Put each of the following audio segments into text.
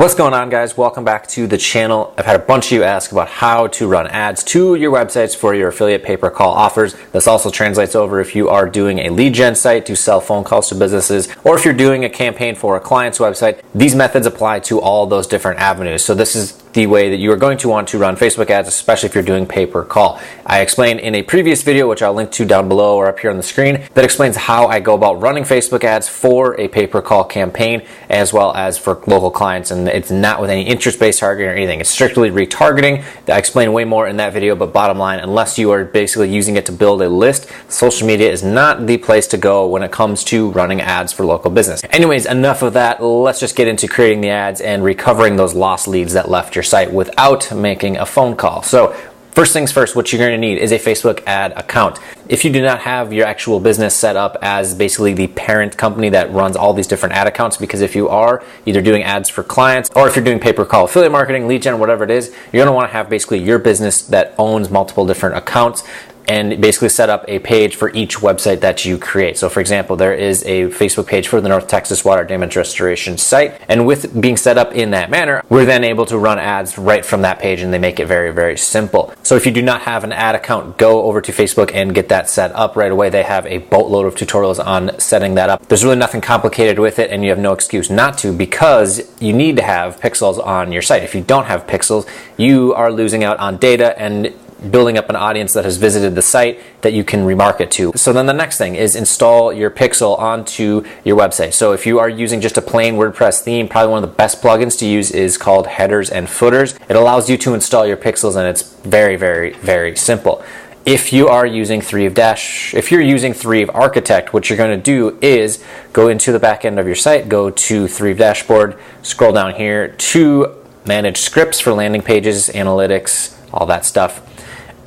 What's going on, guys? Welcome back to the channel. I've had a bunch of you ask about how to run ads to your websites for your affiliate pay-per-call offers. This also translates over if you are doing a lead gen site to sell phone calls to businesses, or if you're doing a campaign for a client's website. These methods apply to all those different avenues. So this is the way that you are going to want to run Facebook ads, especially if you're doing pay-per-call. I explained in a previous video, which I'll link to down below or up here on the screen, that explains how I go about running Facebook ads for a pay-per-call campaign, as well as for local clients. And it's not with any interest-based targeting or anything. It's strictly retargeting. I explain way more in that video, but bottom line, unless you are basically using it to build a list, social media is not the place to go when it comes to running ads for local business. Anyways, enough of that. Let's just get into creating the ads and recovering those lost leads that left your site without making a phone call. So first things first, what you're going to need is a Facebook ad account. If you do not have your actual business set up as basically the parent company that runs all these different ad accounts, because if you are either doing ads for clients or if you're doing pay-per-call affiliate marketing, lead gen, whatever it is, you're going to want to have basically your business that owns multiple different accounts and basically set up a page for each website that you create. So for example, there is a Facebook page for the North Texas Water Damage Restoration site, and with being set up in that manner, we're then able to run ads right from that page, and they make it very, very simple. So if you do not have an ad account, go over to Facebook and get that set up right away. They have a boatload of tutorials on setting that up. There's really nothing complicated with it, and you have no excuse not to, because you need to have pixels on your site. If you don't have pixels, you are losing out on data and building up an audience that has visited the site that you can remarket to. So then the next thing is install your pixel onto your website. So if you are using just a plain WordPress theme, probably one of the best plugins to use is called Headers and Footers. It allows you to install your pixels, and it's very, very, very simple. If you are using if you're using Three Architect, what you're going to do is go into the back end of your site, go to Three Dashboard, scroll down here to Manage Scripts for landing pages, analytics, all that stuff.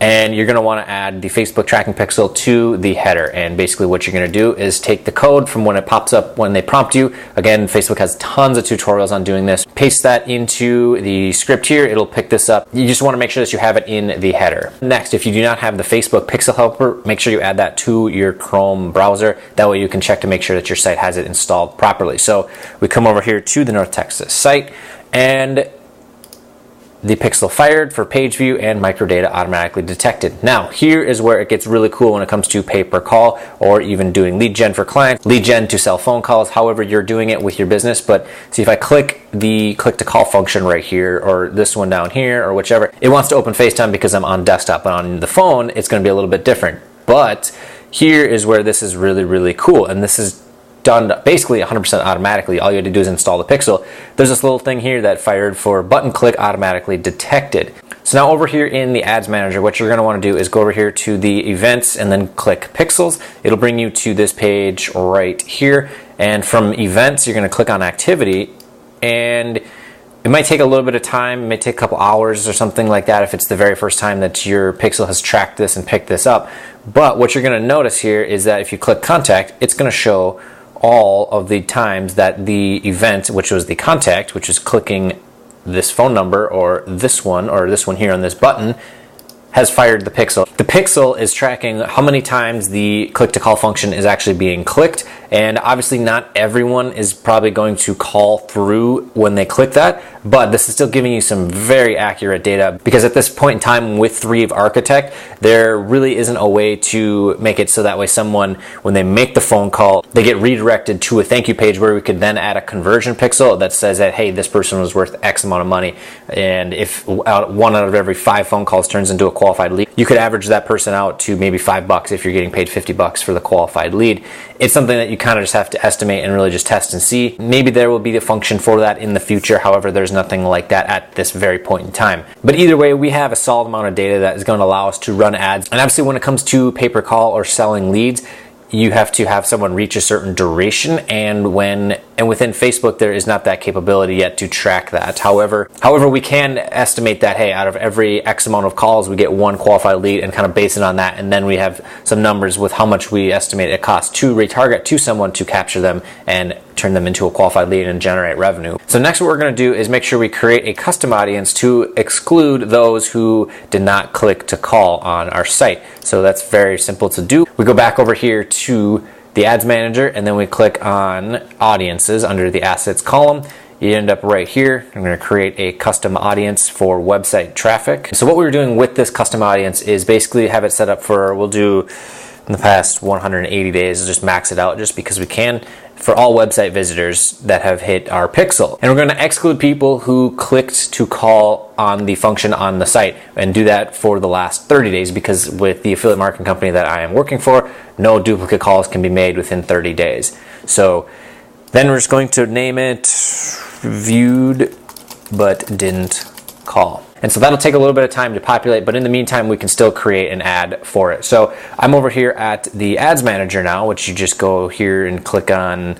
And you're going to want to add the Facebook tracking pixel to the header. And basically what you're going to do is take the code from when it pops up when they prompt you. Again, Facebook has tons of tutorials on doing this. Paste that into the script here. It'll pick this up. You just want to make sure that you have it in the header. Next, if you do not have the Facebook pixel helper, make sure you add that to your Chrome browser. That way you can check to make sure that your site has it installed properly. So we come over here to the North Texas site, and the pixel fired for page view and microdata automatically detected. Now, here is where it gets really cool when it comes to pay-per-call or even doing lead gen for clients, lead gen to sell phone calls, however you're doing it with your business. But see, if I click the click to call function right here, or this one down here, or whichever, it wants to open FaceTime because I'm on desktop, but on the phone, it's going to be a little bit different. But here is where this is really, really cool. And this is done basically 100% automatically. All you had to do is install the pixel. There's this little thing here that fired for button click automatically detected. So now over here in the ads manager, what you're going to want to do is go over here to the events and then click pixels. It'll bring you to this page right here. And from events, you're going to click on activity, and it might take a little bit of time. It may take a couple hours or something like that if it's the very first time that your pixel has tracked this and picked this up. But what you're going to notice here is that if you click contact, it's going to show all of the times that the event, which was the contact, which is clicking this phone number or this one here on this button, has fired the pixel. The pixel is tracking how many times the click to call function is actually being clicked, and obviously not everyone is probably going to call through when they click that, but this is still giving you some very accurate data, because at this point in time with Three Architect, there really isn't a way to make it so that way someone, when they make the phone call, they get redirected to a thank you page where we could then add a conversion pixel that says that, hey, this person was worth X amount of money, and if one out of every 5 phone calls turns into a qualified lead, you could average that person out to maybe $5 if you're getting paid $50 for the qualified lead. It's something that you kind of just have to estimate and really just test and see. Maybe there will be a function for that in the future. However, there's nothing like that at this very point in time. But either way, we have a solid amount of data that is going to allow us to run ads. And obviously when it comes to pay-per-call or selling leads, you have to have someone reach a certain duration, and within Facebook there is not that capability yet to track that. However, we can estimate that, hey, out of every X amount of calls we get one qualified lead, and kind of base it on that, and then we have some numbers with how much we estimate it costs to retarget to someone to capture them and turn them into a qualified lead and generate revenue. So next what we're going to do is make sure we create a custom audience to exclude those who did not click to call on our site. So that's very simple to do. We go back over here to the ads manager, and then we click on audiences under the assets column. you end up right here. I'm going to create a custom audience for website traffic. So what we were doing with this custom audience is basically have it set up for, we'll do in the past 180 days, just max it out just because we can, for all website visitors that have hit our pixel. And we're going to exclude people who clicked to call on the function on the site, and do that for the last 30 days, because with the affiliate marketing company that I am working for, no duplicate calls can be made within 30 days. So then we're just going to name it viewed but didn't call. And so that'll take a little bit of time to populate, but in the meantime, we can still create an ad for it. So I'm over here at the ads manager now, which you just go here and click on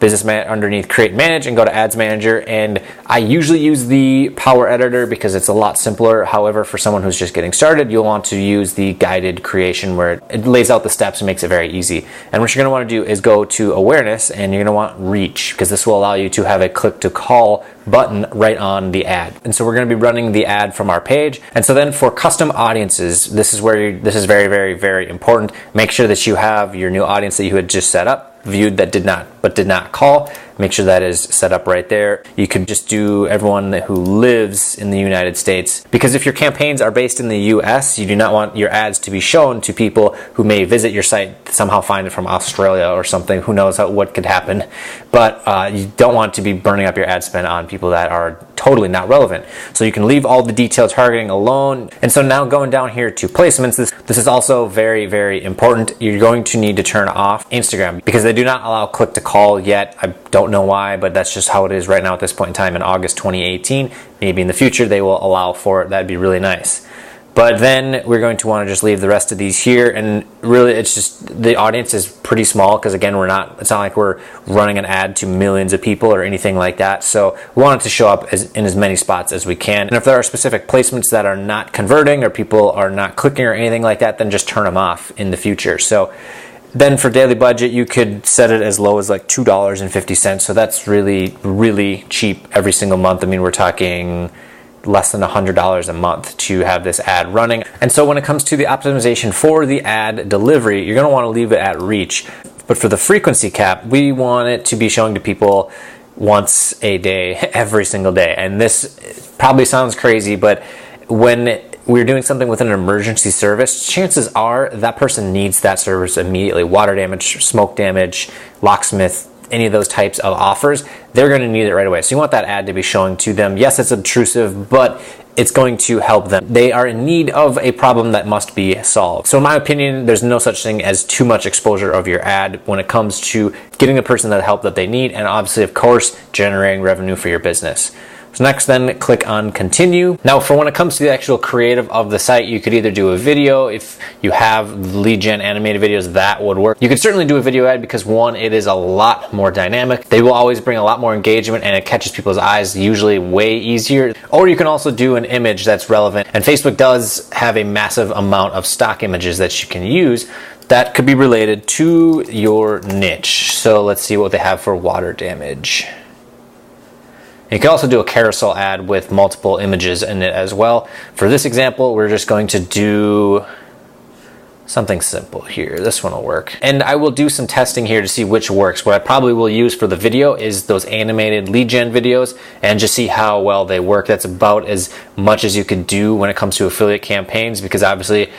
underneath create manage and go to ads manager. And I usually use the power editor because it's a lot simpler. However, for someone who's just getting started, you'll want to use the guided creation where it lays out the steps and makes it very easy. And what you're going to want to do is go to awareness, and you're going to want reach, because this will allow you to have a click to call button right on the ad. And so we're going to be running the ad from our page. And so then for custom audiences, this is where this is very, very, very important. Make sure that you have your new audience that you had just set up, viewed but did not call. Make sure that is set up right there. You could just do everyone who lives in the United States, because if your campaigns are based in the US, you do not want your ads to be shown to people who may visit your site, somehow find it from Australia or something. Who knows what could happen. But you don't want to be burning up your ad spend on people that are totally not relevant. So you can leave all the detailed targeting alone. And so now going down here to placements, this is also very, very important. You're going to need to turn off Instagram, because they do not allow click to call yet. I don't know why, but that's just how it is right now at this point in time in August 2018. Maybe in the future they will allow for it. That'd be really nice. But then we're going to want to just leave the rest of these here, and really it's just the audience is pretty small, because again it's not like we're running an ad to millions of people or anything like that. So we want it to show up in as many spots as we can. And if there are specific placements that are not converting or people are not clicking or anything like that, then just turn them off in the future. So then for daily budget, you could set it as low as like $2.50. So that's really, really cheap every single month. I mean, we're talking less than $100 a month to have this ad running. And so when it comes to the optimization for the ad delivery, you're going to want to leave it at reach. But for the frequency cap, we want it to be showing to people once a day, every single day. And this probably sounds crazy, but when we're doing something with an emergency service, chances are that person needs that service immediately. Water damage, smoke damage, locksmith, any of those types of offers, they're going to need it right away. So you want that ad to be showing to them. Yes, it's obtrusive, but it's going to help them. They are in need of a problem that must be solved. So in my opinion, there's no such thing as too much exposure of your ad when it comes to getting the person the help that they need, and obviously, of course, generating revenue for your business. So next, then click on continue. Now for when it comes to the actual creative of the site, you could either do a video. If you have lead gen animated videos, that would work. You could certainly do a video ad, because one, it is a lot more dynamic. They will always bring a lot more engagement, and it catches people's eyes usually way easier. Or you can also do an image that's relevant. And Facebook does have a massive amount of stock images that you can use that could be related to your niche. So let's see what they have for water damage. You can also do a carousel ad with multiple images in it as well. For this example, we're just going to do something simple here. This one will work. And I will do some testing here to see which works. What I probably will use for the video is those animated lead gen videos, and just see how well they work. That's about as much as you could do when it comes to affiliate campaigns, because obviously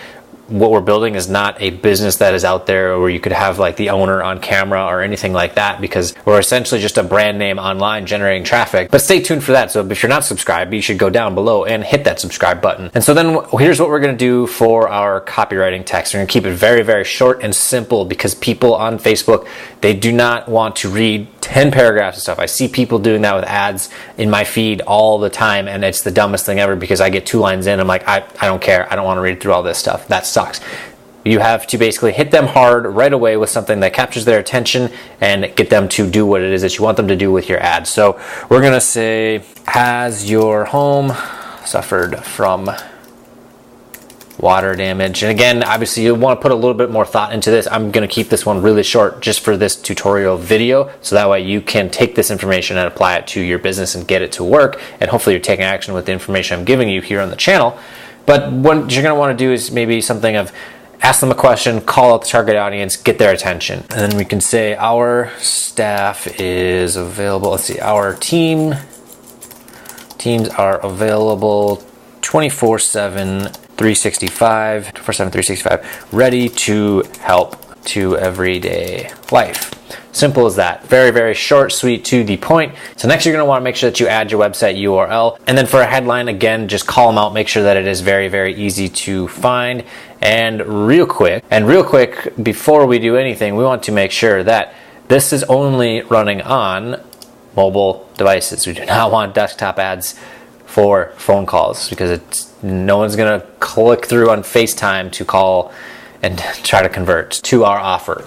what we're building is not a business that is out there where you could have like the owner on camera or anything like that, because we're essentially just a brand name online generating traffic. But stay tuned for that. So if you're not subscribed, you should go down below and hit that subscribe button. And so then here's what we're going to do for our copywriting text. We're going to keep it very, very short and simple, because people on Facebook, they do not want to read 10 paragraphs of stuff. I see people doing that with ads in my feed all the time, and it's the dumbest thing ever, because I get 2 lines in, I'm like, I don't care. I don't want to read through all this stuff. That sucks. You have to basically hit them hard right away with something that captures their attention and get them to do what it is that you want them to do with your ad. So we're going to say, has your home suffered from water damage? And again, obviously you want to put a little bit more thought into this. I'm going to keep this one really short just for this tutorial video, so that way you can take this information and apply it to your business and get it to work, and hopefully you're taking action with the information I'm giving you here on the channel. But what you're going to want to do is maybe something of, ask them a question, call out the target audience, get their attention. And then we can say our staff is available. Let's see, our teams are available 24/7, 365, ready to help to everyday life. Simple as that. Very, very short, sweet, to the point. So next you're going to want to make sure that you add your website URL. And then for a headline, again, just call them out. Make sure that it is very, very easy to find. And real quick, before we do anything, we want to make sure that this is only running on mobile devices. We do not want desktop ads for phone calls because no one's going to click through on FaceTime to call and try to convert to our offer.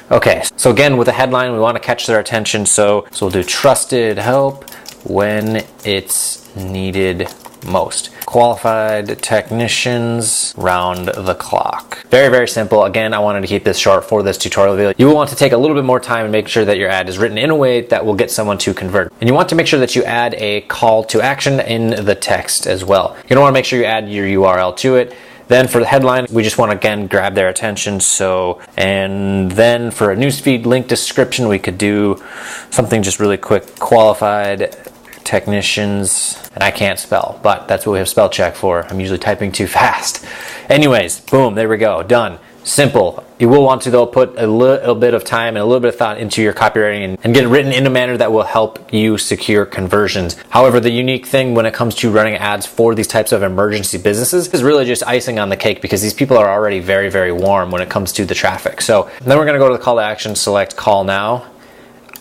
Okay, so again, with a headline, we want to catch their attention. So we'll do trusted help when it's needed most. Qualified technicians round the clock. Very, very simple. Again, I wanted to keep this short for this tutorial video. You will want to take a little bit more time and make sure that your ad is written in a way that will get someone to convert. And you want to make sure that you add a call to action in the text as well. You're gonna want to make sure you add your URL to it. Then for the headline, we just want to again grab their attention. And then for a newsfeed link description, we could do something just really quick. Qualified technicians, and I can't spell, but that's what we have spell check for. I'm usually typing too fast. Anyways, boom, there we go, done. Simple. You will want to though put a little bit of time and a little bit of thought into your copywriting and get it written in a manner that will help you secure conversions. However, the unique thing when it comes to running ads for these types of emergency businesses is really just icing on the cake because these people are already very, very warm when it comes to the traffic. So then we're gonna go to the call to action, select call now,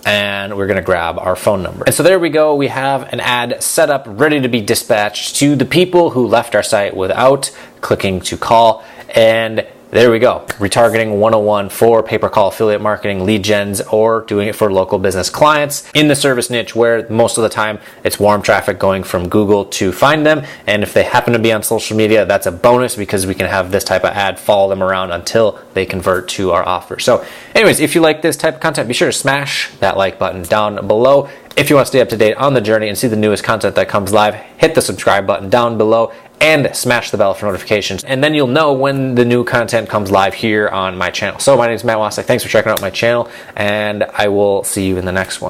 and we're gonna grab our phone number. And so there we go, we have an ad set up, ready to be dispatched to the people who left our site without clicking to call. And there we go. Retargeting 101 for pay-per-call affiliate marketing, lead gens, or doing it for local business clients in the service niche where most of the time it's warm traffic going from Google to find them. And if they happen to be on social media, that's a bonus because we can have this type of ad follow them around until they convert to our offer. So anyways, if you like this type of content, be sure to smash that like button down below. If you want to stay up to date on the journey and see the newest content that comes live, hit the subscribe button down below and smash the bell for notifications. And then you'll know when the new content comes live here on my channel. So my name is Matt Wacek. Thanks for checking out my channel, and I will see you in the next one.